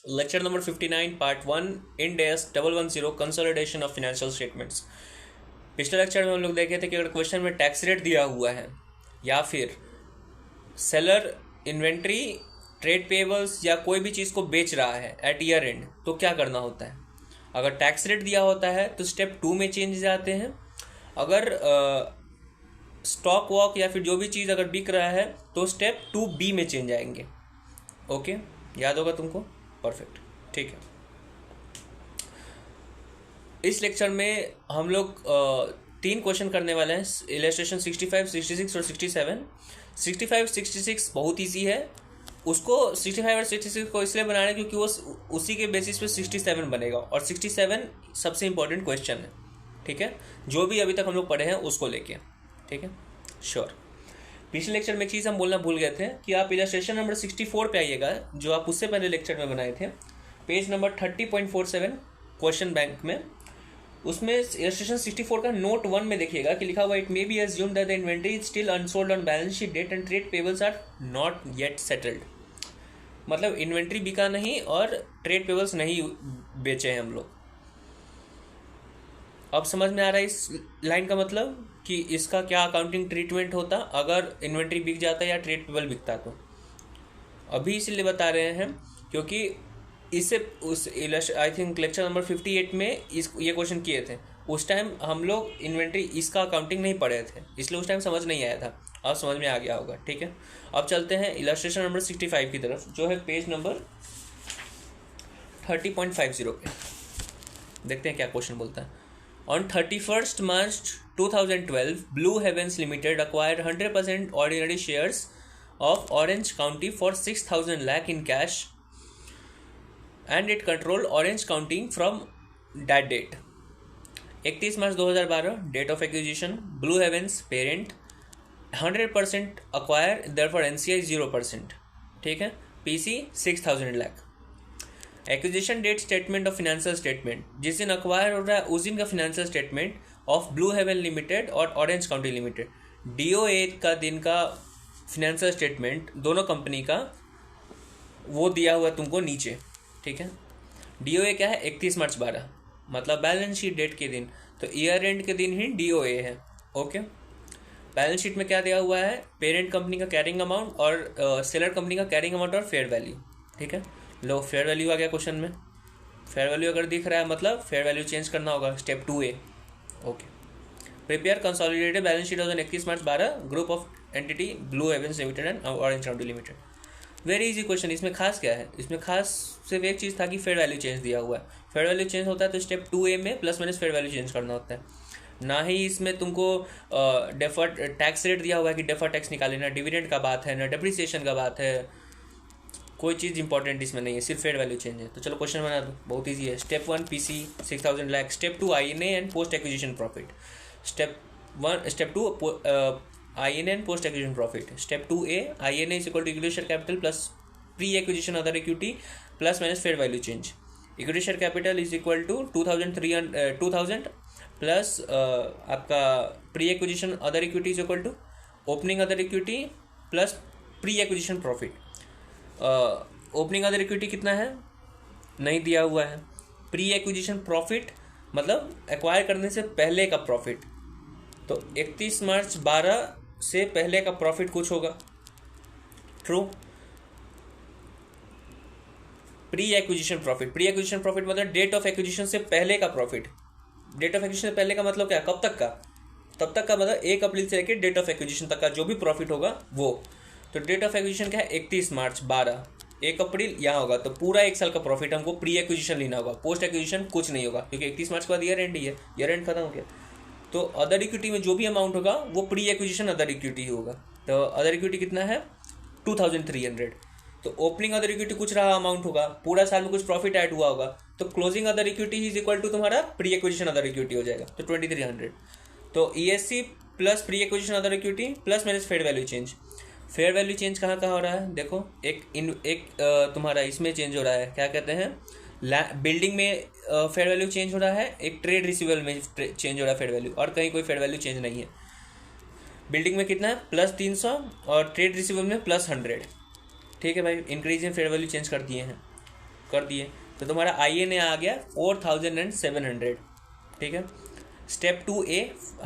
Lecture number 59 part 1 Ind AS 110 consolidation of financial statements. पिछले lecture में हम लोग देखे थे कि अगर क्वेश्चन में टैक्स रेट दिया हुआ है या फिर सेलर इन्वेंट्री, ट्रेड पेबल्स या कोई भी चीज़ को बेच रहा है एट ईयर एंड, तो क्या करना होता है। अगर टैक्स रेट दिया होता है तो स्टेप 2 में चेंज जाते हैं। अगर स्टॉक वॉक या फिर जो भी चीज़ अगर बिक रहा है तो स्टेप 2B में चेंज आएंगे। ओके, याद होगा तुमको? परफेक्ट, ठीक है। इस लेक्चर में हम लोग 3 क्वेश्चन करने वाले हैं, इलस्ट्रेशन 65, 66 और 67। 65, 66 बहुत ईजी है। उसको 65 और 66 को इसलिए बना रहे हैं क्योंकि वो उसी के बेसिस पे 67 बनेगा, और 67 सबसे इंपॉर्टेंट क्वेश्चन है। ठीक है, जो भी अभी तक हम लोग पढ़े हैं उसको लेके। ठीक है, श्योर। पिछले लेक्चर में एक चीज़ हम बोलना भूल गए थे कि आप इलस्ट्रेशन नंबर 64 पे आइएगा, जो आप उससे पहले लेक्चर में बनाए थे, पेज नंबर 30.47 क्वेश्चन बैंक में। उसमें इलस्ट्रेशन 64 का नोट 1 में देखिएगा कि लिखा हुआ it may be assumed that the inventory is still unsold on balance sheet date and trade payables are not yet settled. मतलब इन्वेंट्री बिका नहीं और ट्रेड पेबल्स नहीं बेचे हैं हम लोग। अब समझ में आ रहा है इस लाइन का मतलब कि इसका क्या अकाउंटिंग ट्रीटमेंट होता अगर इन्वेंट्री बिक जाता या ट्रेड पेबल बिकता। तो अभी इसलिए बता रहे हैं क्योंकि इससे उस आई थिंक लेक्चर नंबर 58 में ये क्वेश्चन किए थे। उस टाइम हम लोग इन्वेंट्री इसका अकाउंटिंग नहीं पढ़े थे, इसलिए उस टाइम समझ नहीं आया था। अब समझ में आ गया होगा। ठीक है, अब चलते हैं इलस्ट्रेशन नंबर 65 की तरफ, जो है पेज नंबर 30.50 पे। देखते हैं क्या क्वेश्चन बोलता है। On 31st March 2012, Blue Heavens Limited acquired 100% ordinary shares of Orange County for 6,000 lakh in cash, and it controlled Orange County from that date. 31 March 2012, date of acquisition, Blue Havens parent 100% acquire, therefore NCI 0%। ठीक है, PC 6,000 lakh. Acquisition date statement of financial statement, जिस दिन acquire हो रहा है उस दिन का financial statement of Blue Haven Limited और ऑरेंज काउंटी लिमिटेड। DOA का दिन का फाइनेंशियल स्टेटमेंट दोनों कंपनी का वो दिया हुआ तुमको नीचे। ठीक है, DOA क्या है? 31 मार्च 12, मतलब बैलेंस शीट डेट के दिन। तो ईयर एंड के दिन ही DOA है। ओके, बैलेंस शीट में क्या दिया हुआ है? पेरेंट कंपनी का कैरिंग अमाउंट और सेलर कंपनी का कैरिंग अमाउंट और फेयर वैल्यू। ठीक है, लो फेयर वैल्यू आ गया क्वेश्चन में। फेयर वैल्यू अगर दिख रहा है मतलब फेयर वैल्यू चेंज करना होगा, step 2A। Okay, prepare consolidated balance sheet on 31 March 12, group of entity Blue Havens Limited and Orange County Limited. Very easy question. इसमें खास क्या है? इसमें खास सिर्फ एक चीज़ था कि फेयर वैल्यू चेंज दिया हुआ है। फेयर वैल्यू चेंज होता है तो स्टेप 2A में plus minus fair value change करना होता है। ना ही इसमें तुमको डेफर्ड टैक्स रेट दिया हुआ है कि डेफर्ड टैक्स निकाले, ना डिविडेंड का बात है, ना डेप्रिसिएशन का बात है। कोई चीज़ इंपॉर्टेंट इसमें नहीं है, सिर्फ फेयर वैल्यू चेंज है। तो चलो क्वेश्चन बना दो, बहुत ईजी है। Step 1 PC 6,000 lakh, step 2 INA and post acquisition profit, step 2 INA and post acquisition profit, step 2A INA is equal to equity share capital plus pre acquisition other equity plus minus fair value change. Equity share capital is equal to 2,000 plus आपका pre acquisition other equity is equal to opening other equity plus pre acquisition profit. Opening other equity कितना है? नहीं दिया हुआ है। Pre acquisition profit मतलब acquire करने से पहले का प्रॉफिट, तो 31 मार्च 12 से पहले का प्रॉफिट कुछ होगा। ट्रू। प्री एक्विजिशन प्रॉफिट मतलब डेट ऑफ एक्विजिशन से पहले का प्रॉफिट। डेट ऑफ एक्विजिशन से पहले का मतलब क्या? कब तक का? तब तक का मतलब 1 अप्रैल से लेकर डेट ऑफ एक्विजिशन तक का जो भी प्रॉफिट होगा वो। तो डेट ऑफ एक्विजिशन क्या है? 31 मार्च 12, 1 अप्रैल यहाँ होगा, तो पूरा 1 साल का प्रॉफिट हमको प्री एक्विजिशन लेना होगा। पोस्ट एक्विजिशन कुछ नहीं होगा क्योंकि 31 मार्च के बाद ईयर एंड ही है, ईयर एंड खत्म हो गया। तो अदर इक्विटी में जो भी अमाउंट होगा वो प्री एक्विजिशन अदर इक्विटी होगा। तो अदर इक्विटी कितना है? 2,300। तो ओपनिंग अदर इक्विटी कुछ रहा अमाउंट होगा, पूरा साल में कुछ प्रॉफिट ऐड हुआ होगा, तो closing other equity is equal to तुम्हारा प्री एक्विजिशन अदर इक्विटी हो जाएगा, तो 2,300। तो ESC plus pre acquisition other equity plus minus fair value change. Fair value change कहाँ कहाँ हो रहा है? देखो, एक तुम्हारा इसमें चेंज हो रहा है, क्या कहते हैं, बिल्डिंग में फेयर वैल्यू चेंज हो रहा है, एक ट्रेड रिसीवेबल में चेंज हो रहा है फेयर वैल्यू, और कहीं कोई फेयर वैल्यू चेंज नहीं है। बिल्डिंग में कितना है? +300 और ट्रेड रिसीवेबल में +100। ठीक है भाई, increase in fair value change कर दिए हैं। कर दिए, तो तुम्हारा INA आ गया 4700, ठीक है। Step 2A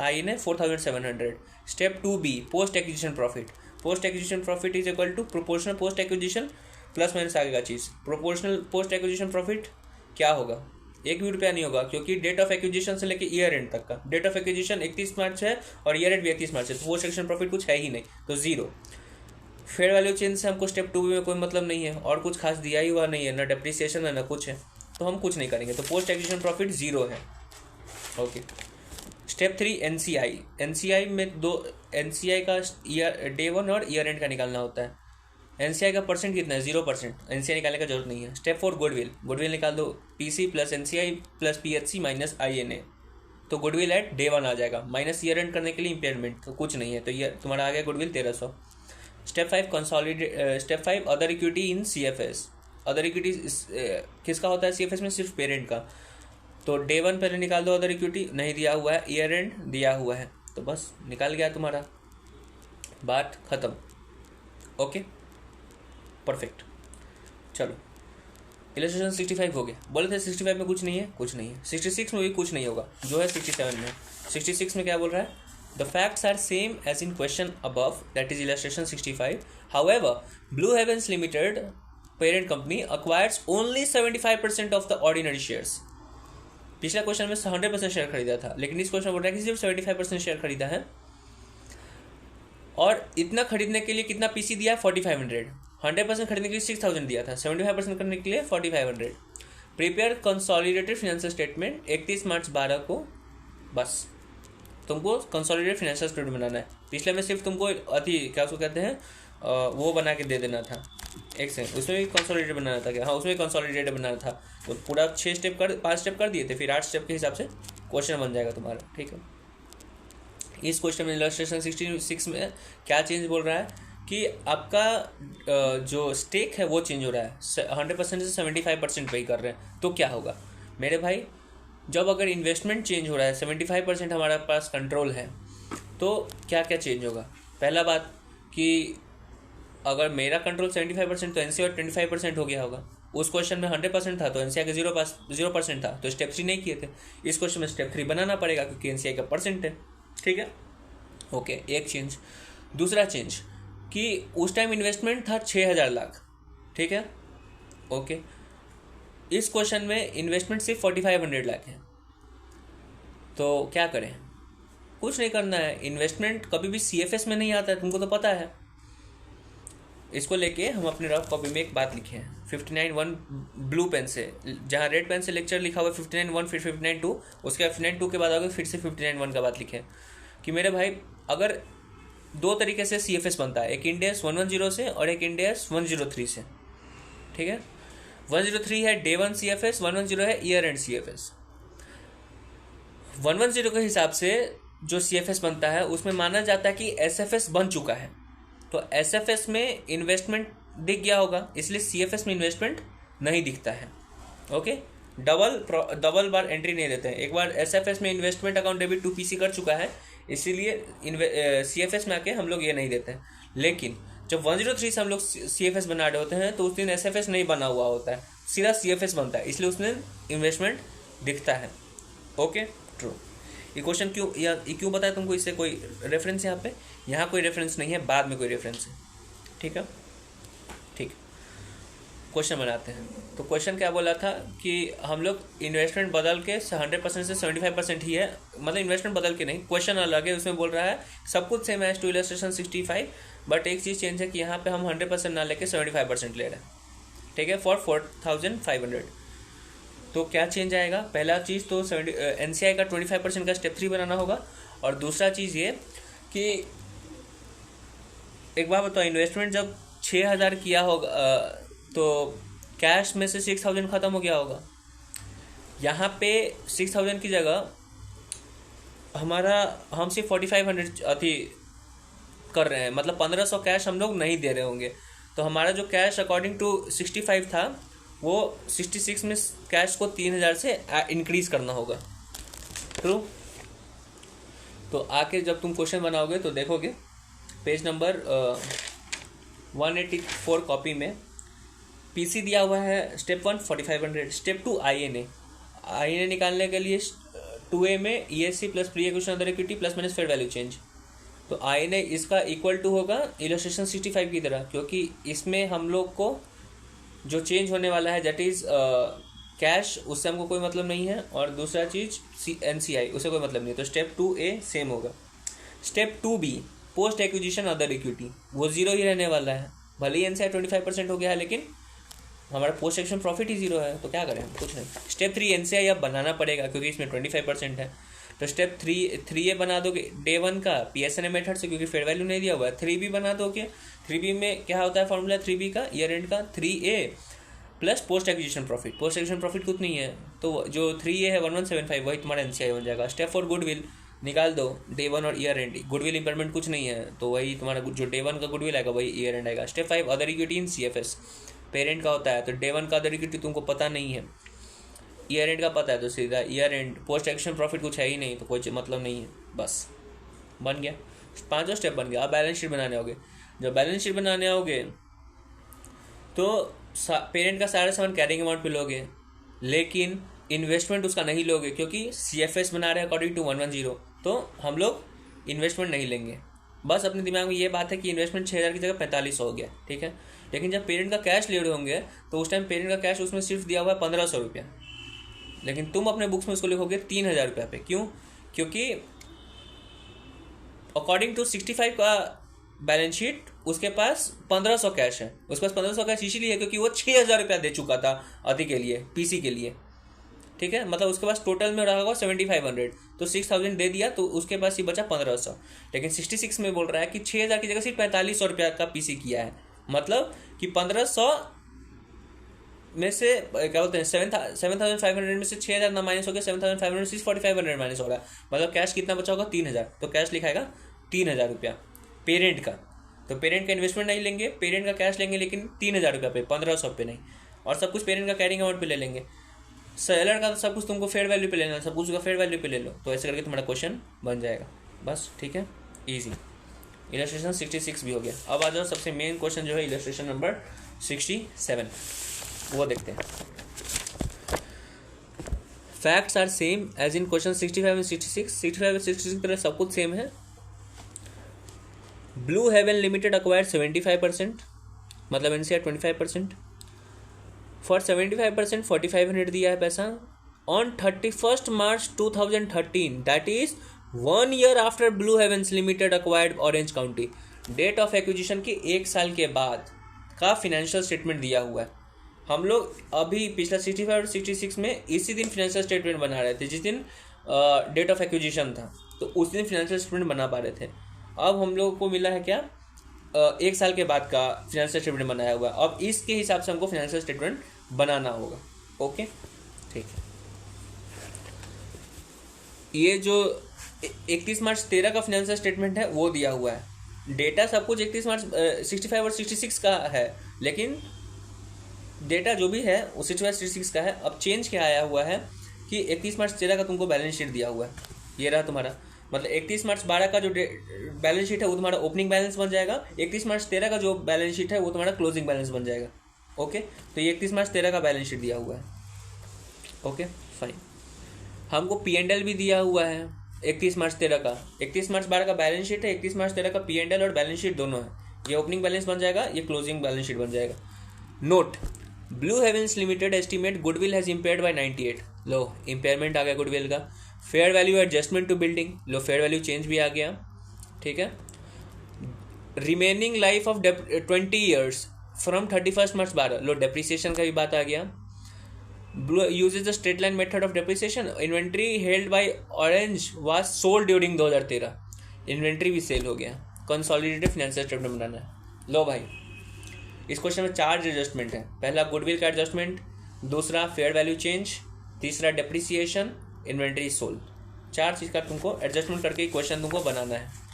INA 4700। Step 2B post acquisition profit. Post acquisition profit is equal to proportional post acquisition plus minus आगे का चीज़। प्रोपोर्शनल पोस्ट एक्विजिशन प्रॉफिट क्या होगा, एक भी रुपया नहीं होगा, क्योंकि डेट ऑफ एक्विजिशन से लेकर ईयर एंड तक का, डेट ऑफ एक्विजिशन 31 मार्च है और ईयर एंड भी 31 मार्च है, तो पोस्ट एक्विजिशन प्रॉफिट कुछ है ही नहीं, तो जीरो। फेयर वैल्यू चेंज से हमको स्टेप 2 में कोई मतलब नहीं है और कुछ खास दिया ही हुआ नहीं है, ना डेप्रिसिएशन है ना कुछ है, तो हम कुछ नहीं करेंगे, तो पोस्ट एक्विजिशन प्रॉफिट जीरो है। ओके। Step 3 NCI। NCI में दो, NCI का ईयर डे 1 और ईयर एंड का निकालना होता है। NCI का परसेंट कितना है, 0%, NCI निकालने का जरूरत नहीं है। Step 4 goodwill. गुडविल निकाल दो, PC plus NCI plus PHC minus INA, तो गुडविल एट डे 1 आ जाएगा, माइनस ईयर एंड करने के लिए इम्पेयरमेंट तो कुछ नहीं है, तो ये तुम्हारा आ गया goodwill 1300। Step 5 consolidate. Step 5 other equity in CFS। Other equity किसका होता है CFS में, सिर्फ पेरेंट का, तो डे 1 पहले निकाल दो अदर इक्विटी, नहीं दिया हुआ है, ईयर एंड दिया हुआ है, तो बस निकाल गया तुम्हारा, बात खत्म। Okay perfect. चलो इलस्ट्रेशन 65 हो गया। बोले थे 65 में कुछ नहीं है, कुछ नहीं है। 66 में भी कुछ नहीं होगा, जो है 67 में। 66 में क्या बोल रहा है, the facts are same as in question above, that is illustration 65। However Blue Havens Limited parent company acquires only 75% of the ordinary shares. पिछला क्वेश्चन में 100% शेयर खरीदा था, लेकिन इस क्वेश्चन में बोल रहा है कि सिर्फ 75% शेयर खरीदा है, और इतना खरीदने के लिए कितना PC दिया है, 4500। 100% खरीदने के लिए 6000 दिया था, 75% करने के लिए 4500। Prepare consolidated financial statement 31 March 12 को, बस तुमको कंसोलिडेटेड फाइनेंशियल स्टेटमेंट बनाना है। पिछले में सिर्फ तुमको अति क्या उसको कहते हैं, वो बना के दे देना था, एक सेकंड, उसमें भी कंसोलिडेटेड बनाना था क्या, हाँ उसमें कंसोलिडेटेड बनाना था, तो पूरा 5 स्टेप कर दिए थे, फिर 8 स्टेप के हिसाब से क्वेश्चन बन जाएगा तुम्हारा, ठीक है। इस क्वेश्चन में इलस्ट्रेशन 66 में क्या चेंज बोल रहा है कि आपका जो स्टेक है वो चेंज हो रहा है, 100% से 75% पे ही कर रहे हैं, तो क्या होगा मेरे भाई, जब अगर इन्वेस्टमेंट चेंज हो रहा है, 75% हमारे पास कंट्रोल है, तो क्या क्या चेंज होगा। पहला बात कि अगर मेरा कंट्रोल 75% तो NCI 25% हो गया होगा। उस क्वेश्चन में 100% था तो NCI का 0% था, तो स्टेप 3 नहीं किए थे। इस क्वेश्चन में स्टेप 3 बनाना पड़ेगा क्योंकि NCI का परसेंट है, ठीक है। ओके, एक चेंज। दूसरा चेंज कि उस टाइम इन्वेस्टमेंट था 6000 लाख, ठीक है। ओके, इस क्वेश्चन में इन्वेस्टमेंट सिर्फ 4500 लाख है, तो क्या करें, कुछ नहीं करना है। इन्वेस्टमेंट कभी भी CFS में नहीं आता है, तुमको तो पता है। इसको लेके हम अपने रफ कॉपी में एक बात लिखे हैं 59.1 ब्लू पेन से, जहाँ रेड पेन से लेक्चर लिखा हुआ है 59.1, फिर 59.2, उसके बाद 59.2 के बाद आगे फिर से 59.1 का बात लिखे कि मेरे भाई अगर दो तरीके से CFS बनता है, एक इंड AS 110 से और एक इंड AS 103 से, ठीक है। 103 है डे 1 CFS, 110 है ईयर एंड CFS। 110 के हिसाब से जो CFS बनता है उसमें माना जाता है कि SFS बन चुका है, तो SFS में इन्वेस्टमेंट दिख गया होगा, इसलिए CFS में इन्वेस्टमेंट नहीं दिखता है। ओके, डबल बार एंट्री नहीं देते हैं। एक बार SFS में investment account debit to PC कर चुका है, इसीलिए CFS में आके हम लोग ये नहीं देते हैं। लेकिन जब 103 से हम लोग CFS बना रहे होते हैं तो उस दिन SFS नहीं बना हुआ होता है, सीधा CFS बनता है, इसलिए उस दिन इन्वेस्टमेंट दिखता है। Okay, true. ये क्वेश्चन क्यों बताया तुमको, इससे कोई रेफरेंस यहाँ कोई रेफरेंस नहीं है, बाद में कोई रेफरेंस है, ठीक है। ठीक, क्वेश्चन बनाते हैं। तो क्वेश्चन क्या बोला था कि हम लोग इन्वेस्टमेंट बदल के 100% से 75% ही है, मतलब इन्वेस्टमेंट बदल के नहीं, क्वेश्चन अलग है। उसमें बोल रहा है सब कुछ same as to illustration 65, but एक चीज़ चेंज है कि यहाँ पे हम 100% ना लेके 75% ले रहे हैं, ठीक है, फॉर 4500। तो क्या चेंज आएगा, पहला चीज़ तो NCI का 25% का स्टेप 3 बनाना होगा, और दूसरा चीज़ ये कि एक बार बताओ, इन्वेस्टमेंट जब 6000 किया होगा तो कैश में से 6000 ख़त्म हो गया होगा। यहाँ पे 6000 की जगह हम सिर्फ 4500 अथी कर रहे हैं, मतलब 1500 कैश हम लोग नहीं दे रहे होंगे, तो हमारा जो कैश अकॉर्डिंग टू 65 था वो 66 में कैश को 3000 से इंक्रीज करना होगा। ट्रू। तो आके जब तुम क्वेश्चन बनाओगे तो देखोगे पेज नंबर 184 कॉपी में पीसी दिया हुआ है स्टेप 1 4500, स्टेप 2 आईएनए निकालने के लिए 2A में ESC plus pre acquisition other equity plus minus fair value change. तो आईएनए इसका इक्वल टू होगा इलस्ट्रेशन 65 की तरह, क्योंकि इसमें हम लोग को जो चेंज होने वाला है दैट इज कैश, उससे हमको कोई मतलब नहीं है, और दूसरा चीज एनसीआई, उससे कोई मतलब नहीं है। तो स्टेप 2A सेम होगा। Step 2B post acquisition other equity, वो जीरो ही रहने वाला है। भले ही एनसीआई 25% हो गया है, लेकिन हमारा पोस्ट एक्विजिशन प्रॉफिट ही जीरो है, तो क्या करें हम, कुछ नहीं। स्टेप 3 एनसीआई अब बनाना पड़ेगा क्योंकि इसमें 25% है। तो स्टेप 3A बना दोगे डे 1 का पीएसएनए मेथड से, क्योंकि फेयर वैल्यू नहीं दिया हुआ है। 3B बना दोगे। 3B में क्या होता है फॉर्मूला 3B का, ईयर एंड का 3A plus post acquisition profit. Post acquisition profit कुछ नहीं है, तो जो 3A है 1175 वही तुम्हारा एनसीआई बन जाएगा। स्टेप 4 गुडविल निकाल दो, डे 1 और ईयर एंड। गुडविल इंपेयरमेंट कुछ नहीं है, तो वही तुम्हारा जो डे 1 का गुडविल आएगा वही ईयर एंड आएगा। Step 5 other equity in CFS, parent का होता है, तो डे 1 का अदर इक्विटी तुमको पता नहीं है, ईयर एंड का पता है, तो सीधा year and. Post acquisition profit कुछ है ही नहीं, तो कोई मतलब नहीं है, बस बन गया। 5 स्टेप बन गया। अब बैलेंस शीट बनाने आओगे। जब बैलेंस शीट बनाने आओगे तो पेरेंट का सारा सामान कैरिंग अमाउंट पे लोगे, लेकिन इन्वेस्टमेंट उसका नहीं लोगे, क्योंकि सीएफएस बना रहे हैं अकॉर्डिंग टू 110, तो हम लोग इन्वेस्टमेंट नहीं लेंगे। बस अपने दिमाग में ये बात है कि इन्वेस्टमेंट 6000 की जगह 4500 हो गया, ठीक है। लेकिन जब पेरेंट का कैश ले रहे होंगे तो उस टाइम पेरेंट का कैश उसमें सिर्फ दिया हुआ है 1500 रुपया, लेकिन तुम अपने बुक्स में उसको लिखोगे 3000 रुपया पे। क्यों? क्योंकि अकॉर्डिंग टू 65 का बैलेंस शीट उसके पास 1500 कैश है। उसके पास 1500 कैश इसीलिए है क्योंकि वो 6000 रुपया दे चुका था अति के लिए, पीसी के लिए, ठीक है। मतलब उसके पास टोटल में रहा होगा 7500, तो 6000 दे दिया, तो उसके पास ही बचा 1500। लेकिन 66 में बोल रहा है कि 6000 की जगह सिर्फ 4500 रुपया का पीसी किया है, मतलब कि 1500 में से क्या बोलते हैं 7500 में से 6000 ना माइनस हो गया, 7500 से 4500 माइनस हो रहा है, मतलब कैश कितना बचा होगा 3000। तो कैश लिखाएगा 3000 रुपया पेरेंट का। तो पेरेंट का इन्वेस्टमेंट नहीं लेंगे, पेरेंट का कैश लेंगे, लेकिन 3000 रुपया पे, 1500 पे नहीं। और सब कुछ पेरेंट का कैरिंग अमाउंट पे ले लेंगे। सेलर का तो सब कुछ तुमको फेयर वैल्यू पे लेना, सब कुछ का फेयर वैल्यू पे ले लो, तो ऐसे करके तुम्हारा क्वेश्चन बन जाएगा, बस, ठीक है, ईजी। इलस्ट्रेशन 66 भी हो गया। अब आ जाओ सबसे मेन क्वेश्चन जो है इलस्ट्रेशन नंबर 67, वो देखते हैं। Facts are same as in question 65 and 66। 65 और 66 की तरह सब कुछ सेम है। ब्लू हेवन लिमिटेड अक्वायर्ड 75%, मतलब एनसीआर 25%। फॉर 75% 4500 दिया है पैसा। On 31 March 2013, that is 1 year after Blue havens Limited acquired Orange County, date of acquisition के 1 साल के बाद का फिनेंशियल स्टेटमेंट दिया हुआ है। हम लोग अभी पिछला 65 और 66 में इसी दिन फिनेंशियल स्टेटमेंट बना रहे थे, जिस दिन डेट ऑफ एक्विजिशन था, तो उस दिन फिनेंशियल स्टेटमेंट बना पा रहे थे। अब हम लोगों को मिला है क्या, 1 साल के बाद का फिनेंशियल स्टेटमेंट बनाया हुआ है। अब इसके हिसाब से हमको फिनेंशियल स्टेटमेंट बनाना होगा, ओके, ठीक है। ये जो 31 मार्च 13 का फिनेंशियल स्टेटमेंट है वो दिया हुआ है। डेटा सब कुछ 31 मार्च 65 और 66 का है, लेकिन डेटा जो भी है वो 65 66 का है। अब चेंज क्या आया हुआ है कि 31 मार्च 13 का तुमको बैलेंस शीट दिया हुआ है, ये रहा तुम्हारा, मतलब 31 मार्च 12 का जो बैलेंस शीट है वो तुम्हारा ओपनिंग बैलेंस बन जाएगा। 31 मार्च 13 का जो बैलेंस शीट है वो तुम्हारा क्लोजिंग बैलेंस बन जाएगा, ओके। तो ये 31 मार्च 13 का बैलेंस शीट दिया हुआ है, ओके, फाइन। हमको P&L भी दिया हुआ है 31 मार्च 13 का। 31 मार्च 12 का बैलेंस शीट है, 31 मार्च 13 का P&L और बैलेंस शीट दोनों है। ये ओपनिंग बैलेंस बन जाएगा, ये क्लोजिंग बैलेंस शीट बन जाएगा। Note, Blue havens Limited estimate goodwill has impaired by 98। लो, इम्पेयरमेंट आ गया गुडविल का। Fair value adjustment to building, लो फेयर वैल्यू चेंज भी आ गया, ठीक है। Remaining life of 20 years from 31 March 12, लो डेप्रिसिएशन का भी बात आ गया। Blue uses the straight line method of depreciation. Inventory held by Orange was sold during 2013, inventory भी सेल हो गया। कंसोलिडेटेड फाइनेंशियल स्टेटमेंट बनाना है। लो भाई, इस क्वेश्चन में 4 एडजस्टमेंट है। पहला गुडविल का एडजस्टमेंट, दूसरा फेयर वैल्यू चेंज, तीसरा डेप्रिसिएशन, इन्वेंट्री सोल्ड। 4 चीज़ का तुमको एडजस्टमेंट करके क्वेश्चन तुमको बनाना है।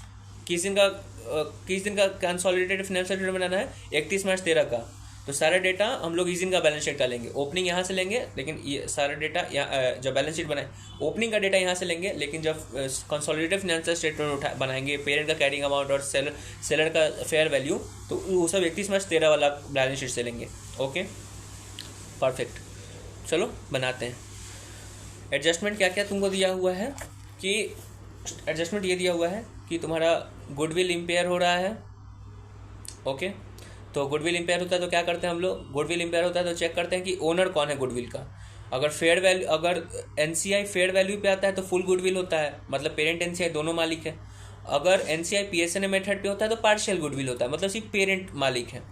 किस दिन का कंसोलिडेटेड फाइनेंशियल स्टेटमेंट बनाना है, 31 मार्च 13 का। तो सारा डेटा हम लोग इस दिन का बैलेंस शीट का लेंगे। ओपनिंग यहाँ से लेंगे, लेकिन ये सारा डेटा यहाँ जब बैलेंस शीट बनाए ओपनिंग का डेटा यहाँ से लेंगे, लेकिन जब कंसोलिडेटेड फाइनेंशियल स्टेटमेंट बनाएंगे, पेरेंट का कैरिंग अमाउंट और सेलर का फेयर वैल्यू, तो वो सब 31 मार्च 13 वाला बैलेंस शीट से लेंगे, ओके, परफेक्ट, चलो बनाते हैं। एडजस्टमेंट क्या क्या तुमको दिया हुआ है कि एडजस्टमेंट ये दिया हुआ है कि तुम्हारा गुडविल इम्पेयर हो रहा है। ओके, तो गुडविल इम्पेयर होता है तो क्या करते हैं हम लोग, गुडविल इम्पेयर होता है तो चेक करते हैं कि ओनर कौन है गुडविल का। अगर फेयर वैल्यू, अगर एनसीआई फेयर वैल्यू पे आता है तो फुल गुडविल होता है, मतलब पेरेंट एनसीआई दोनों मालिक है। अगर एनसीआई पीएसएनए मेथड पे होता है तो पार्शियल गुडविल होता है, मतलब सिर्फ पेरेंट मालिक है।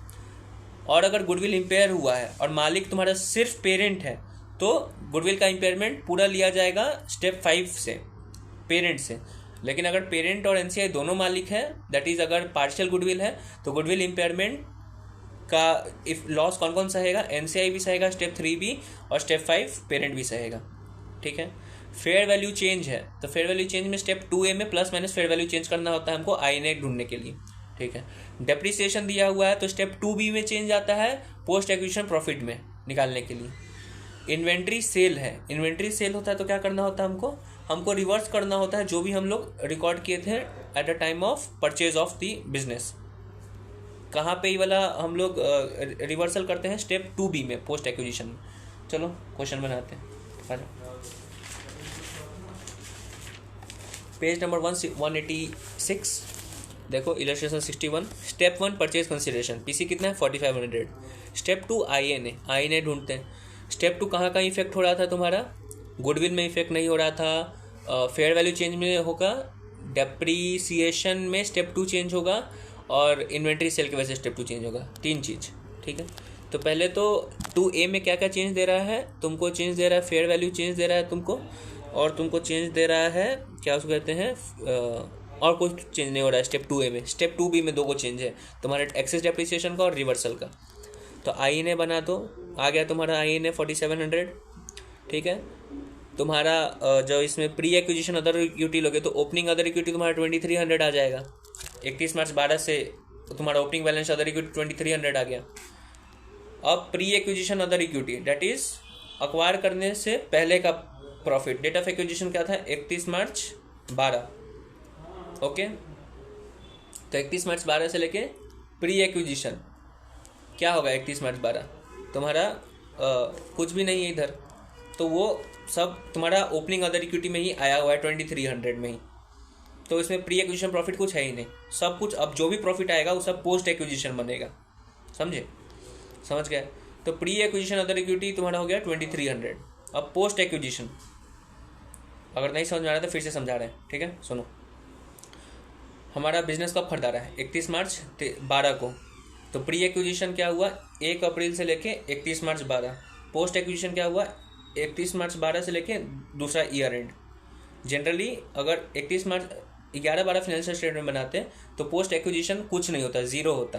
और अगर गुडविल इम्पेयर हुआ है और मालिक तुम्हारा सिर्फ पेरेंट है तो गुडविल का इम्पेयरमेंट पूरा लिया जाएगा स्टेप 5 से, पेरेंट से। लेकिन अगर पेरेंट और एनसीआई दोनों मालिक है, दैट इज अगर पार्शियल गुडविल है, तो गुडविल इम्पेयरमेंट का इफ लॉस कौन कौन सहेगा, एनसीआई भी सहेगा स्टेप 3 भी, और स्टेप 5 पेरेंट भी सहेगा। ठीक है। फेयर वैल्यू चेंज है तो फेयर वैल्यू चेंज में स्टेप 2A में plus minus fair value change करना होता है हमको आईएनए ढूंढने के लिए। ठीक है। डेप्रिसिएशन दिया हुआ है तो स्टेप 2B में चेंज आता है पोस्ट एक्विजिशन प्रॉफिट में निकालने के लिए। इन्वेंट्री सेल है, इन्वेंट्री सेल होता है तो क्या करना होता है हमको रिवर्स करना होता है जो भी हम लोग रिकॉर्ड किए थे at the time of purchase of the business. कहाँ पे ये वाला हम लोग रिवर्सल करते हैं, स्टेप 2B में पोस्ट एक्विजिशन में। चलो क्वेश्चन बनाते हैं। पेज नंबर 186 देखो, illustration 61। Step 1 purchase consideration, PC कितना है 4500। स्टेप 2 आईएनए ढूंढते हैं। स्टेप 2 कहाँ का इफेक्ट हो रहा था तुम्हारा, गुडविल में इफेक्ट नहीं हो रहा था, फेयर वैल्यू चेंज में होगा, डेप्रीसिएशन में स्टेप 2 चेंज होगा, और इन्वेंट्री सेल की वजह से स्टेप 2 चेंज होगा। 3 चीज़। ठीक है। तो पहले तो 2A में क्या क्या चेंज दे रहा है तुमको, चेंज दे रहा है फेयर वैल्यू चेंज दे रहा है तुमको, और तुमको चेंज दे रहा है क्या उसको कहते हैं, और कुछ चेंज नहीं हो रहा है स्टेप 2A में। स्टेप 2B में 2 को चेंज है तुम्हारे एक्सेस डेप्रिसिएशन का और रिवर्सल का। तो आईएनए बना दो, आ गया तुम्हारा आईएनए 4700। ठीक है। तुम्हारा जो इसमें प्री एक्विजिशन अदर इक्विटी लोगे तो ओपनिंग अदर इक्विटी तुम्हारा 2300 आ जाएगा। 31 मार्च 12 से तुम्हारा ओपनिंग बैलेंस अदर इक्विटी 2300 आ गया। अब pre acquisition other equity that is acquire करने से पहले का प्रॉफिट, डेट ऑफ एक्विजिशन क्या था 31 मार्च 12। ओके, तो 31 मार्च 12 से लेके प्री एक्विजिशन क्या होगा 31 मार्च 12 तुम्हारा कुछ भी नहीं है इधर, तो वो सब तुम्हारा ओपनिंग अदर इक्विटी में ही आया हुआ है 2300 में ही। तो इसमें प्री एक्विजिशन प्रॉफिट कुछ है ही नहीं, सब कुछ अब जो भी प्रॉफिट आएगा वो सब पोस्ट एक्विजिशन बनेगा। समझे, समझ गए। तो प्री एक्विजिशन अदर इक्विटी तुम्हारा हो गया 2300। अब पोस्ट एक्विजिशन अगर नहीं समझ में आ रहा तो फिर से समझा रहे हैं। ठीक है, सुनो। हमारा बिजनेस कब खरीदा रहा है 31 मार्च 12 को, तो प्री एक्विजिशन क्या हुआ 1 अप्रैल से लेके 31 मार्च 12। पोस्ट एक्विजिशन क्या हुआ 31 मार्च 12 से लेके दूसरा ईयर एंड। जनरली अगर 31 मार्च 11-12 फाइनेंशियल स्टेटमेंट बनाते हैं तो पोस्ट एक्विजिशन कुछ नहीं होता, जीरो होता,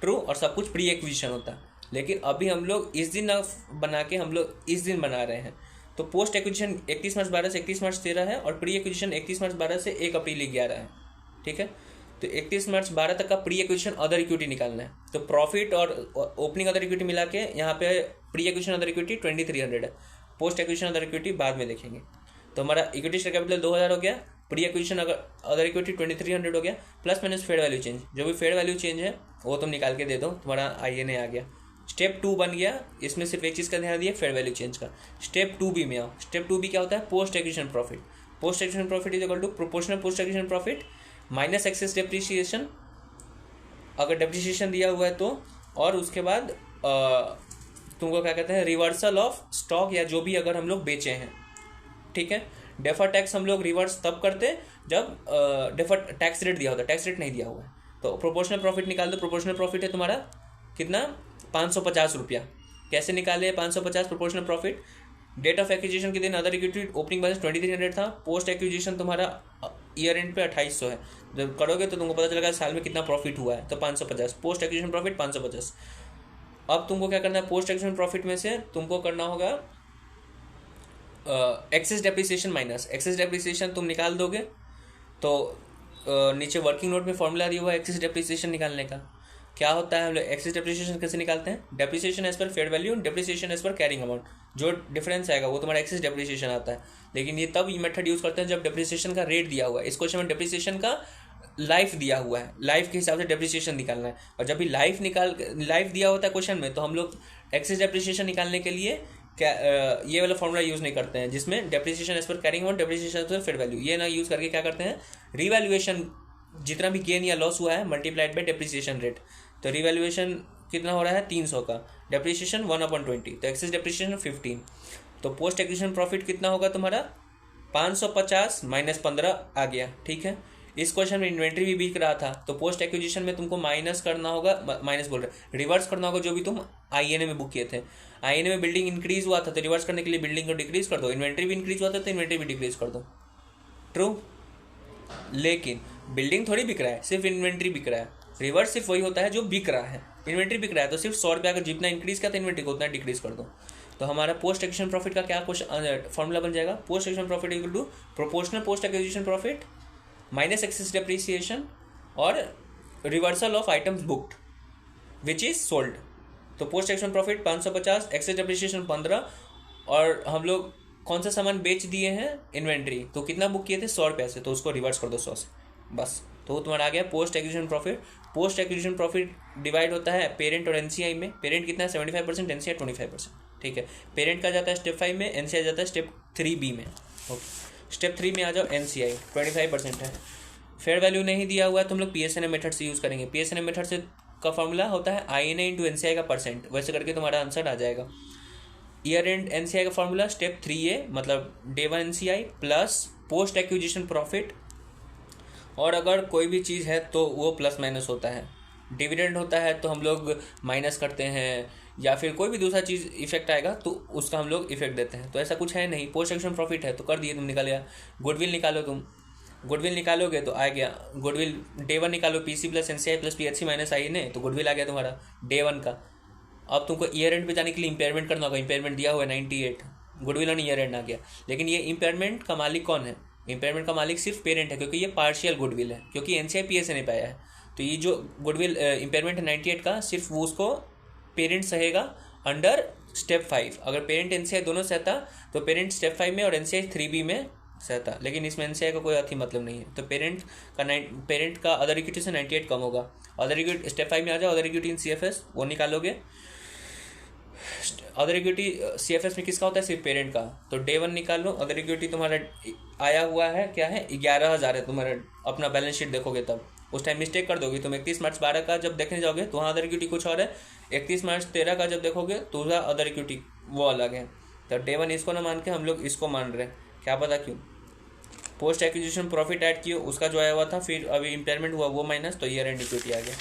ट्रू, और सब कुछ प्री एक्विजिशन होता। लेकिन अभी हम लोग इस दिन बना के हम लोग इस दिन बना रहे हैं, तो पोस्ट एक्विजिशन 31 मार्च 12 से 31 मार्च 13 है, और प्री एक्विजिशन 31 मार्च 12 से 1 अप्रैल 11 है। ठीक है, तो 31 मार्च 12 तक का प्री एक्विजिशन अदर इक्विटी निकालना है। तो प्रॉफिट और ओपनिंग अदर इक्विटी मिला के यहाँ पे प्री एक्विजिशन अदर इक्विटी 2300 है, पोस्ट एक्विजिशन अदर इक्विटी बाद में देखेंगे। तो हमारा इक्विटी शेयर कैपिटल 2000 हो गया, प्री एक्विजिशन अदर इक्विटी 2300 हो गया, plus minus fair value change, जो भी फेयर वैल्यू चेंज है वो तुम निकाल के दे दो, तुम्हारा आईएनए आ गया। स्टेप 2 बन गया, इसमें सिर्फ एक चीज़ का ध्यान दिया फेयर वैल्यू चेंज का। स्टेप 2B में आओ। स्टेप 2B क्या होता है, post acquisition profit. Post acquisition profit is equal to proportional post acquisition profit minus excess depreciation, अगर डेप्रिसिएशन दिया हुआ है तो, और उसके बाद तुमको क्या कहते हैं रिवर्सल ऑफ स्टॉक या जो भी अगर हम लोग बेचे हैं। ठीक है। डेफर टैक्स हम लोग रिवर्स तब करते जब डेफर टैक्स रेट दिया होता है, टैक्स रेट नहीं दिया हुआ है। तो प्रोपोर्शनल प्रॉफिट निकाल दो। प्रोपोर्शनल प्रॉफिट है तुम्हारा कितना 550 रुपया। कैसे निकाले 550 proportional profit, date of acquisition के दिन अदर इक्विटी ओपनिंग बैलेंस 2300 था, पोस्ट एक्विजिशन तुम्हारा ईयर एंड पे 2800 है। जब करोगे तो तुमको पता चलेगा साल में कितना प्रॉफिट हुआ है, तो 550 पोस्ट एक्विजिशन प्रॉफिट 550। अब तुमको क्या करना है, पोस्ट एक्विजिशन प्रॉफिट में से तुमको करना होगा excess depreciation minus excess depreciation तुम निकाल दोगे। तो नीचे वर्किंग नोट में फॉर्मूला दिया हुआ है एक्सेस डेप्रिसिएशन निकालने का। क्या होता है हम लोग एक्सेस डेप्रिसिएशन कैसे निकालते हैं, depreciation as per fair value, depreciation as per carrying amount, जो डिफरेंस आएगा वो तुम्हारा एक्सेस डेप्रिसिएशन आता है। लेकिन ये तब ये मेथड यूज करते हैं जब डेप्रिसिएशन का रेट दिया हुआ है। इस क्वेश्चन में डेप्रिसिएशन का लाइफ दिया हुआ है, लाइफ के हिसाब से डेप्रिसिएशन निकालना है। और जब भी लाइफ दिया होता है क्वेश्चन में, तो हम लोग एक्सेस डेप्रिसिएशन निकालने के लिए क्या ये वाला फॉर्मूला यूज़ नहीं करते हैं जिसमें depreciation as per carrying amount, depreciation as per fair value, ये ना यूज़ करके क्या करते हैं, रिवैल्यूएशन जितना भी गेन या लॉस हुआ है मल्टीप्लाइड बाय डेप्रिसिएशन रेट। तो रिवैल्यूएशन कितना हो रहा है 300 का, डेप्रिसिएशन 1/20, तो एक्सेस डेप्रिसिएशन 15। तो पोस्ट एक्विजिशन प्रॉफिट कितना होगा तुम्हारा 550 माइनस 15 आ गया। ठीक है, इस क्वेश्चन में इन्वेंट्री भी बिक रहा था तो पोस्ट एक्विजिशन में तुमको माइनस करना होगा, माइनस बोल रहे रिवर्स करना होगा जो भी तुम आईएनए में बुक किए थे। आईएनए में बिल्डिंग इंक्रीज हुआ था तो रिवर्स करने के लिए बिल्डिंग को डिक्रीज कर दो, इन्वेंट्री भी इंक्रीज हुआ था तो इन्वेंट्री भी डिक्रीज कर दो। ट्रू, लेकिन बिल्डिंग थोड़ी बिक रहा है, सिर्फ इन्वेंट्री बिक रहा है। रिवर्स सिर्फ वही होता है जो बिक रहा है, इन्वेंट्री बिक रहा है तो सिर्फ 100 रुपये अगर जितना इंक्रीज किया तो इन्वेंट्री को उतना डिक्रीज कर दो। तो हमारा पोस्ट एक्विजिशन प्रॉफिट का क्या फॉर्मूला बन जाएगा, post acquisition profit equal to proportional post acquisition profit minus excess depreciation और reversal of items booked which is sold. तो post acquisition profit 550, excess depreciation 15, और हम लोग कौन सा सामान बेच दिए हैं, इन्वेंट्री, तो कितना बुक किए थे 100 रुपये से, तो उसको रिवर्स कर दो 100 से, बस। तो तुम्हारा आ गया post acquisition profit. Post acquisition profit divide होता है पेरेंट और एनसीआई में। पेरेंट कितना है 75%, एनसीआई 25%। ठीक है, पेरेंट का जाता है स्टेप 5 में, एनसीआई जाता है स्टेप 3B में। ओके, स्टेप 3 में आ जाओ, एनसीआई 25% है। फेयर वैल्यू नहीं दिया हुआ है, तुम लोग पीएसएनएम मेथड से यूज़ करेंगे। पीएसएनएम मेथड से का फॉर्मूला होता है आईएनए इंटू एनसीआई का परसेंट, वैसे करके तुम्हारा आंसर आ जाएगा। ईयर एंड एनसीआई का फॉर्मूला स्टेप 3A मतलब day 1 NCI plus post acquisition profit, और अगर कोई भी चीज़ है तो वो प्लस माइनस होता है। डिविडेंड होता है तो हम लोग माइनस करते हैं, या फिर कोई भी दूसरा चीज़ इफेक्ट आएगा तो उसका हम लोग इफेक्ट देते हैं। तो ऐसा कुछ है नहीं, पोस्ट एक्विजिशन प्रॉफिट है तो कर दिए, तुम निकाल गया। गुडविल निकालो, तुम गुडविल निकालोगे तो आ गया गुडविल डे 1 निकालो, PC plus NCI plus PHC minus INA, तो गुडविल आ गया तुम्हारा डे 1 का। अब तुमको ईयर एंड पे जाने के लिए इंपेयरमेंट करना होगा, इंपेयरमेंट दिया हुआ है 98, गुडविल ऑन ईयर एंड आ गया। लेकिन ये इंपेयरमेंट का मालिक कौन है, इंपेयरमेंट का मालिक सिर्फ पेरेंट है, क्योंकि ये पार्शियल गुडविल है, क्योंकि एनसीआई पीएसए पे आया है। तो ये जो गुडविल इंपेयरमेंट है 98 का, सिर्फ वो उसको पेरेंट सहेगा अंडर स्टेप 5। अगर पेरेंट एनसीआई दोनों सहता तो पेरेंट स्टेप 5 में और एनसीआई 3B में सहता, लेकिन इसमें एनसीआई का कोई अथी मतलब नहीं है। तो पेरेंट का अदर इक्विटी से 98 कम होगा। अदर इक्विटी स्टेप 5 में आ जाओ, अदर इक्विटी इन सीएफएस वो निकालोगे। अदर इक्विटी सीएफएस में किसका होता है, सिर्फ पेरेंट का। तो डे 1 निकाल लो, अदर इक्विटी तुम्हारा आया हुआ है क्या है 11,000 है तुम्हारा। अपना बैलेंस शीट देखोगे तब उस टाइम मिस्टेक कर दोगे तुम। 31 मार्च 12 का जब देखने जाओगे तो वहाँ अदर इक्विटी कुछ और है, 31 मार्च 13 का जब देखोगे तो वहाँ अदर इक्विटी वो अलग है। तो डे 1 इसको ना मान के हम लोग इसको मान रहे हैं, क्या पता क्यों। पोस्ट एक्विजिशन प्रॉफिट ऐड किए, उसका जो आया हुआ था, फिर अभी इम्पेयरमेंट हुआ वो माइनस, तो ईयर एंड इक्विटी आ गया।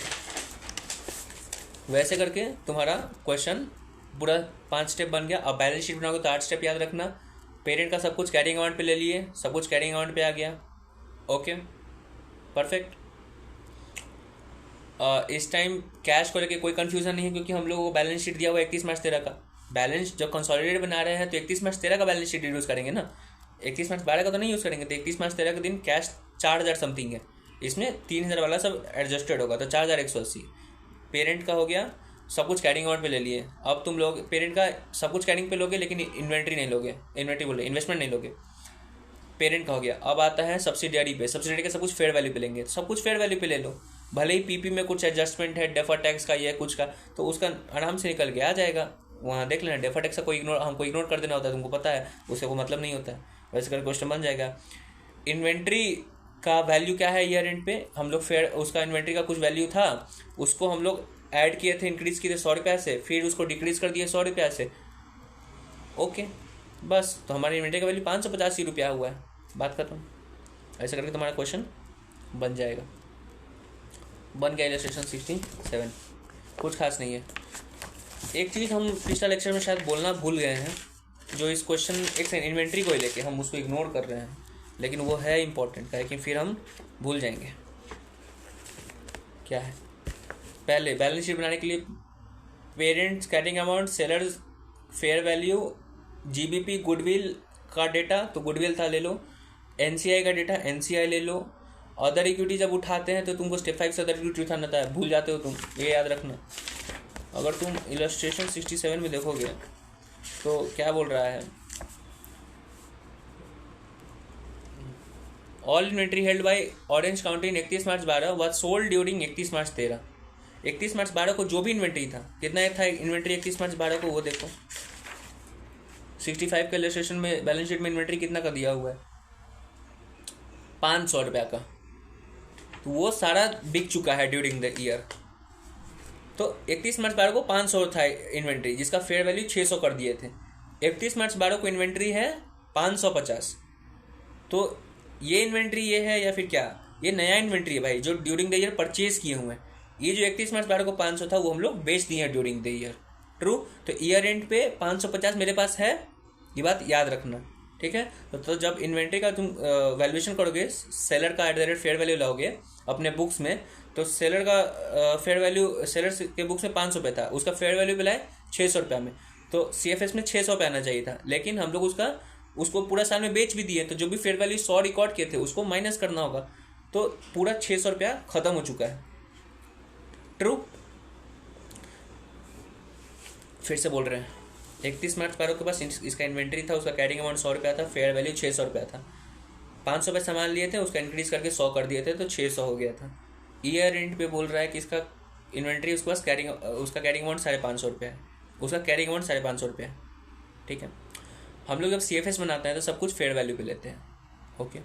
वैसे करके तुम्हारा क्वेश्चन पूरा 5 स्टेप बन गया। अब बैलेंस शीट बनाओगे तो 8 स्टेप याद रखना। पेरेंट का सब कुछ कैरिंग अमाउंट पे ले लिए, सब कुछ कैरिंग अमाउंट पे आ गया। Okay, perfect. इस टाइम कैश को लेके कोई कंफ्यूजन नहीं है, क्योंकि हम लोग को बैलेंस शीट दिया हुआ 31 मार्च 13 का। बैलेंस जब कंसोलिडेटेड बना रहे हैं तो 31 मार्च 13 का बैलेंस शीट यूज़ करेंगे ना, 31 मार्च 12 का तो नहीं यूज़ करेंगे। तो 31 मार्च 13 के दिन कैश 4,000 समथिंग है, इसमें 3,000 वाला सब एडजस्टेड होगा, तो 4,180 पेरेंट का हो गया। सब कुछ कैरिंग अमाउंट पे ले लिए। अब तुम लोग पेरेंट का सब कुछ कैरिंग पे लोगे, लेकिन इन्वेंट्री नहीं लोगे, इन्वेंट्री बोले इन्वेस्टमेंट नहीं लोगे, पेरेंट का हो गया। अब आता है सब्सिडियरी पे, सब्सिडियरी का सब कुछ फेयर वैल्यू पे लेंगे, सब कुछ फेयर वैल्यू पे ले लो। भले ही पीपी में कुछ एडजस्टमेंट है, डेफर टैक्स का ये कुछ का, तो उसका आराम से निकल के आ जाएगा, वहाँ देख लेना। डेफर टैक्स का कोई हमको इग्नोर कर देना होता है, तुमको पता है, उससे कोई मतलब नहीं होता है। वैसे कर क्वेश्चन बन जाएगा। इन्वेंट्री का वैल्यू क्या है ईयर एंड पे, हम लोग फेयर उसका इन्वेंट्री का कुछ वैल्यू था, उसको हम लोग ऐड किए थे, इंक्रीज किए थे 100 रुपये से, फिर उसको डिक्रीज कर दिए 100 रुपये से। ओके, बस। तो हमारे इन्वेंट्री का वैल्यू 585 रुपया हुआ है, बात खत्म। ऐसा करके तुम्हारा क्वेश्चन बन जाएगा। बन गया इलस्ट्रेशन 67, कुछ खास नहीं है। एक चीज़ हम पिछला लेक्चर में शायद बोलना भूल गए हैं, जो इस क्वेश्चन एक इन्वेंट्री को लेके हम उसको इग्नोर कर रहे हैं, लेकिन वो है इम्पोर्टेंट, है कि फिर हम भूल जाएंगे। क्या है, पहले बैलेंस शीट बनाने के लिए parents carrying amount, sellers fair value, GBP goodwill का डेटा, तो गुडविल था ले लो। एनसीआई का डेटा, एनसीआई ले लो। अदर इक्विटी जब उठाते हैं तो तुमको स्टेप 5 से अदर इक्विटी उठाना था, भूल जाते हो तुम, ये याद रखना। अगर तुम इलस्ट्रेशन 67 में देखोगे तो क्या बोल रहा है, all inventory held by orange county in 31 March 12 was sold during 31 March 13। 31 March 12 को जो भी इन्वेंट्री था, कितना था इन्वेंट्री 31 मार्च 12 को, वो देखो 65 के इलस्ट्रेशन में बैलेंस शीट में इन्वेंट्री कितना का दिया हुआ है, 500 रुपया का। तो वो सारा बिक चुका है ड्यूरिंग द ईयर। तो 31 मार्च 12 को 500 था इन्वेंट्री, जिसका फेयर वैल्यू 600 कर दिए थे। 31 मार्च 12 को इन्वेंट्री है 550। तो ये इन्वेंट्री ये है या फिर क्या, ये नया इन्वेंट्री है भाई, जो ड्यूरिंग द ईयर परचेज किए हुए हैं। ये जो 31 मार्च 12 को 500 था वो हम लोग बेच दिए हैं ड्यूरिंग द ईयर। ट्रू। तो ईयर एंड पे 550 मेरे पास है, ये बात याद रखना, ठीक है। तो जब इन्वेंट्री का तुम वैल्यूएशन करोगे, सेलर का @ फेयर वैल्यू लाओगे अपने बुक्स में, तो सेलर का फेयर वैल्यू, सेलर के बुक्स में 500 रुपये था, उसका फेयर वैल्यू मिला है 600 रुपये में। तो CFS में 600 पे आना चाहिए था, लेकिन हम लोग उसको पूरा साल में बेच भी दिए। तो जो भी फेयर वैल्यू 100 रिकॉर्ड किए थे उसको माइनस करना होगा। तो पूरा 600 रुपया खत्म हो चुका है। ट्रू। फिर से बोल रहे हैं, 31 मार्च 12 के पास इसका इन्वेंट्री था, उसका कैरिंग अमाउंट 100 रुपया था, फेयर वैल्यू 600 रुपया था। 500 पे सामान लिए थे, उसका इंक्रीज करके 100 कर दिए थे, तो 600 हो गया था। ईयर एंड पे बोल रहा है कि इसका इन्वेंट्री उसके पास उसका कैरिंग अमाउंट 550 रुपया है, उसका कैरिंग अमाउंट 550 रुपया है, ठीक है। हम लोग जब CFS बनाते हैं तो सब कुछ फेयर वैल्यू पे लेते हैं, ओके।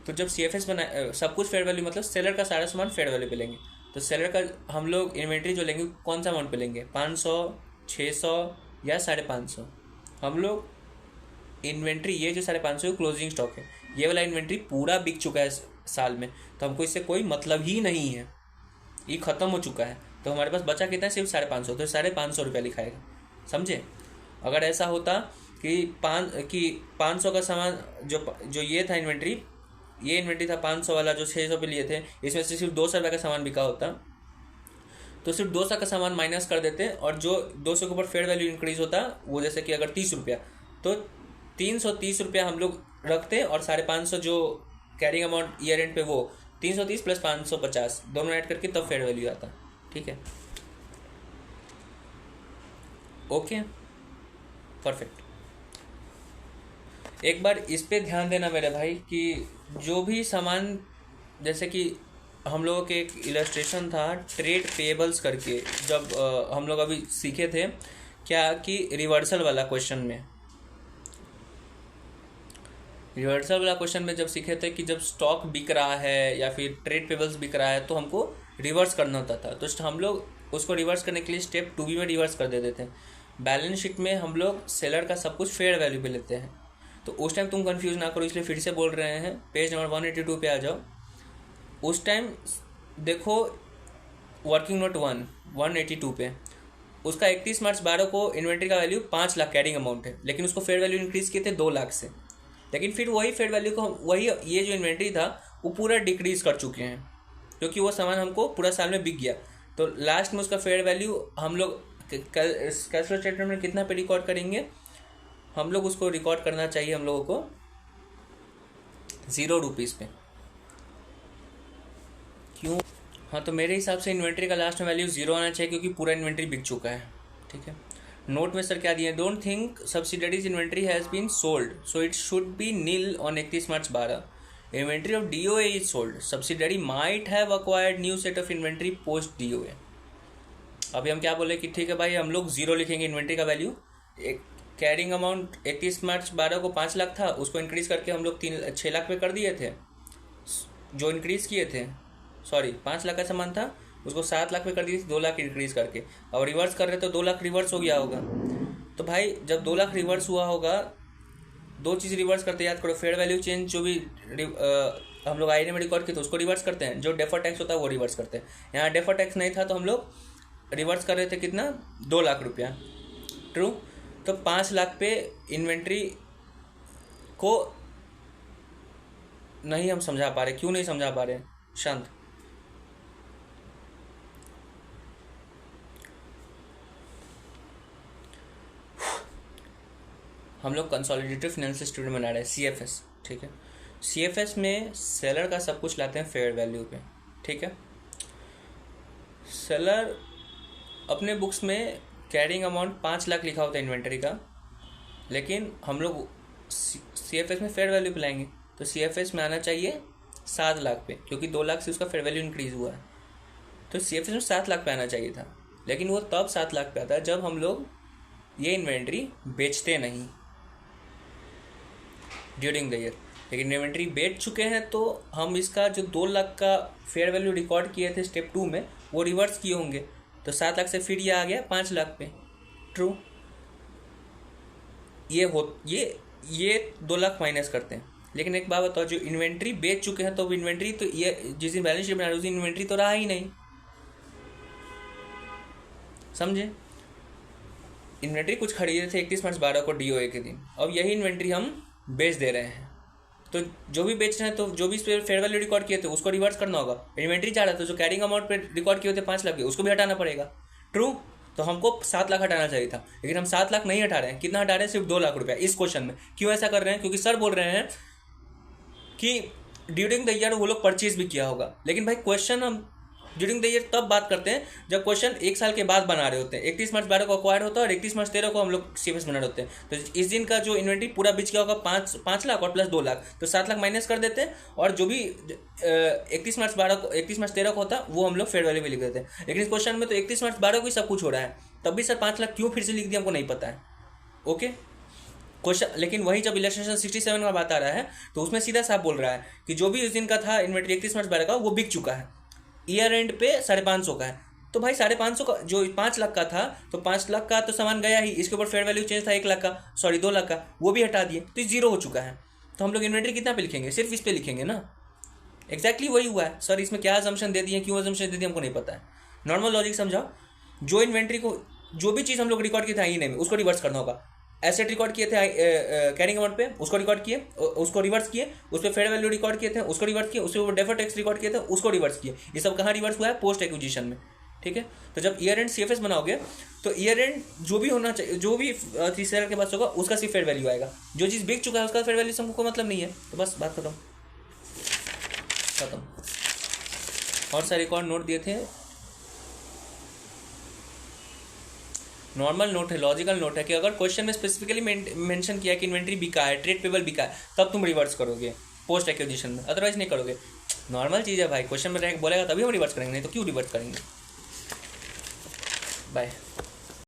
तो जब CFS सब कुछ फेयर वैल्यू मतलब सेलर का सारा सामान फेयर वैल्यू पे लेंगे। तो सेलर का हम लोग इन्वेंट्री जो लेंगे कौन सा अमाउंट पे लेंगे, 500, 600 या 550। हम लोग इन्वेंट्री ये जो 550 क्लोजिंग स्टॉक है, ये वाला इन्वेंट्री पूरा बिक चुका है साल में, तो हमको इससे कोई मतलब ही नहीं है, ये ख़त्म हो चुका है। तो हमारे पास बचा कितना है, सिर्फ 550। तो 550 रुपया लिखाएगा, समझे। अगर ऐसा होता कि 500 का सामान जो ये था इन्वेंट्री, ये इन्वेंट्री था 500 वाला जो 600 पे लिए थे, इसमें से सिर्फ 200 रुपये का सामान बिका होता, तो सिर्फ 200 का सामान माइनस कर देते, और जो 200 के ऊपर फेयर वैल्यू इंक्रीज होता वो जैसे कि अगर 30 रुपया, तो 330 रुपया हम लोग रखते, और 550 जो कैरिंग अमाउंट ईयर एंड पे वो 330 प्लस 550 दोनों ऐड करके तब फेयर वैल्यू आता, ठीक है। Okay, perfect. एक बार इस पे ध्यान देना मेरे भाई कि जो भी सामान, जैसे कि हम लोगों के एक इलस्ट्रेशन था ट्रेड पेबल्स करके, जब हम लोग अभी सीखे थे क्या कि रिवर्सल वाला क्वेश्चन में जब सीखे थे कि जब स्टॉक बिक रहा है या फिर ट्रेड पेबल्स बिक रहा है तो हमको रिवर्स करना होता था। तो हम लोग उसको रिवर्स करने के लिए स्टेप 2B में रिवर्स कर देते थे। बैलेंस शीट में हम लोग सेलर का सब कुछ फेयर वैल्यू पे लेते हैं, तो उस टाइम तुम कंफ्यूज ना करो, इसलिए फिर से बोल रहे हैं, पेज नंबर 182 पे आ जाओ। उस टाइम देखो वर्किंग नोट 182 पे, उसका 31 मार्च 12 को इन्वेंट्री का वैल्यू 5 लाख कैरिंग अमाउंट है, लेकिन उसको फेयर वैल्यू इंक्रीज किए थे 2 लाख से। लेकिन फिर वही फेयर वैल्यू को वही ये जो इन्वेंट्री था वो पूरा डिक्रीज कर चुके हैं, क्योंकि वो सामान हमको पूरा साल में बिक गया। तो लास्ट में उसका फेयर वैल्यू हम लोग कैश फ्लो स्टेटमेंट में कितना पे रिकॉर्ड करेंगे, हम लोग उसको रिकॉर्ड करना चाहिए हम लोगों को 0 रुपीज़ पे। क्यों? हाँ, तो मेरे हिसाब से इन्वेंट्री का लास्ट में वैल्यू 0 आना चाहिए, क्योंकि पूरा इन्वेंट्री बिक चुका है, ठीक है। नोट में सर क्या दिए, don't think subsidiary's inventory has been sold so it should be nil on 31 March 12। Inventory of DOA is sold, subsidiary might have acquired new set of inventory post DOA। अभी हम क्या बोले कि ठीक है भाई, हम लोग 0 लिखेंगे इन्वेंट्री का वैल्यू। एक कैरिंग अमाउंट 31 मार्च 12 को 5 लाख था, उसको इंक्रीज करके हम लोग 6 लाख पे कर दिए थे, जो इंक्रीज किए थे, सॉरी 5 लाख का सामान था उसको 7 लाख पे कर दिए थे, 2 लाख इंक्रीज करके। अब रिवर्स कर रहे तो 2 लाख रिवर्स हो गया होगा। तो भाई जब 2 लाख रिवर्स हुआ होगा, दो चीज़ रिवर्स करते याद करो, फेयर वैल्यू चेंज जो भी हम लोग आईने में रिकॉर्ड किए थे उसको रिवर्स करते हैं, जो डेफर टैक्स होता है वो रिवर्स करते हैं। यहाँ डेफर टैक्स नहीं था तो हम लोग रिवर्स कर रहे थे कितना, 2 लाख रुपया। ट्रू। तो 5 लाख पे इन्वेंट्री को नहीं हम समझा पा रहे, क्यों नहीं समझा पा रहे शांत? हम लोग कंसोलिडेटेड फाइनेंशियल स्टेटमेंट बना रहे हैं CFS, ठीक है। CFS में सेलर का सब कुछ लाते हैं फेयर वैल्यू पे, ठीक है। सेलर अपने बुक्स में कैरिंग अमाउंट 5 लाख लिखा होता है इन्वेंटरी का, लेकिन हम लोग CFS में फेयर वैल्यू पे लाएंगे, तो CFS में आना चाहिए 7 लाख पे, क्योंकि 2 लाख से उसका फेयर वैल्यू इंक्रीज हुआ है। तो CFS में 7 लाख पे आना चाहिए था, लेकिन वो तब 7 लाख पे आता है जब हम लोग ये इन्वेंट्री बेचते नहीं ड्यूरिंग द ईयर। लेकिन इन्वेंट्री बेच चुके हैं तो हम इसका जो 2 लाख का फेयर वैल्यू रिकॉर्ड किए थे स्टेप 2 में वो रिवर्स किए होंगे, तो 7 लाख से फिर ये आ गया 5 लाख पे। ट्रू। ये 2 लाख माइनस करते हैं। लेकिन एक बात बताओ, जो इन्वेंट्री बेच चुके हैं तो इन्वेंट्री तो ये जिस दिन बैलेंस शीट बना रहे उस दिन इन्वेंट्री तो रहा ही नहीं, समझे। इन्वेंट्री कुछ खरीदे थे 31 मार्च 12 को DOA के दिन, अब यही इन्वेंट्री हम बेच दे रहे हैं। तो जो भी बेच रहे हैं, तो जो भी फेयर वैल्यू रिकॉर्ड किए थे उसको रिवर्स करना होगा। इन्वेंट्री जा रहा था, जो कैरिंग अमाउंट पे रिकॉर्ड किए थे 5 लाख के, उसको भी हटाना पड़ेगा। ट्रू। तो हमको 7 लाख हटाना चाहिए था, लेकिन हम 7 लाख नहीं हटा रहे हैं। कितना हटा रहे हैं? सिर्फ 2 लाख रुपया इस क्वेश्चन में। क्यों ऐसा कर रहे हैं? क्योंकि सर बोल रहे हैं कि ड्यूरिंग द ईयर वो लोग परचेज भी किया होगा। लेकिन भाई क्वेश्चन हम ड्यूरिंग द ईयर तब बात करते हैं जब क्वेश्चन 1 साल के बाद बना रहे होते हैं। 31 मार्च 12 को अक्वायर होता है और 31 मार्च 13 को हम लोग CFS बना रहे होते हैं। तो इस दिन का जो इन्वेंट्री पूरा बिच गया होगा 5 लाख और प्लस 2 लाख, तो 7 लाख माइनस कर देते हैं। और जो भी 31 मार्च 13 को होता है वो हम लोग फेयर वैल्यू में लिख देते हैं। लेकिन इस क्वेश्चन में तो 31 मार्च 12 को ही सब कुछ हो रहा है, तब भी सर 5 लाख क्यों फिर से लिख दिया हमको नहीं पता है। Okay question. लेकिन वही जब इलेक्ट्रेशन 67 का बात आ रहा है तो उसमें सीधा साहब बोल रहा है कि जो भी उस दिन का था इन्वेंट्री 31 मार्च 12 का वो बिक चुका है, ईयर एंड पे 550 का है। तो भाई 550 का जो 5 लाख का था, तो 5 लाख का तो सामान गया ही, इसके ऊपर फेयर वैल्यू चेंज था 1 लाख का, सॉरी 2 लाख का, वो भी हटा दिए तो 0 हो चुका है। तो हम लोग इन्वेंट्री कितना पे लिखेंगे? सिर्फ इस पे लिखेंगे ना। एक्जैक्टली वही हुआ है सर। इसमें क्या अजम्पशन दे दिए, क्यों अजम्पशन दे दिए हमको नहीं पता है। नॉर्मल लॉजिक समझाओ। जो इन्वेंट्री को जो भी चीज़ हम लोग रिकॉर्ड किए थे आईने में उसको रिवर्स करना होगा। एसेट रिकॉर्ड किए थे कैरिंग अमाउंट पे, उसको रिकॉर्ड किए, उसको रिवर्स किए। उस पर फेयर वैल्यू रिकॉर्ड किए थे, उसको रिवर्स किए। उसके ऊपर डेफर्ड टैक्स रिकॉर्ड किए थे, उसको रिवर्स किए। ये सब कहाँ रिवर्स हुआ है? पोस्ट एक्विजिशन में। ठीक है। तो जब ईयर एंड CFS बनाओगे तो ईयर एंड जो भी होना चाहिए, जो भी 30 साल के पास होगा उसका सिर्फ फेयर वैल्यू आएगा। जो चीज़ बिक चुका है उसका फेयर वैल्यू से हमको कोई मतलब नहीं है। तो बस बात खत्म। और सारे रिकॉर्ड नोट दिए थे, नॉर्मल नोट है, लॉजिकल नोट है कि अगर क्वेश्चन में स्पेसिफिकली मेंशन किया कि इन्वेंट्री बिका है, ट्रेड पेबल बिका है, तब तुम रिवर्स करोगे पोस्ट एक्विजिशन में, अदरवाइज नहीं करोगे। नॉर्मल चीज़ है भाई, क्वेश्चन में रैंक बोलेगा तभी हम रिवर्स करेंगे, नहीं तो क्यों रिवर्स करेंगे। बाय।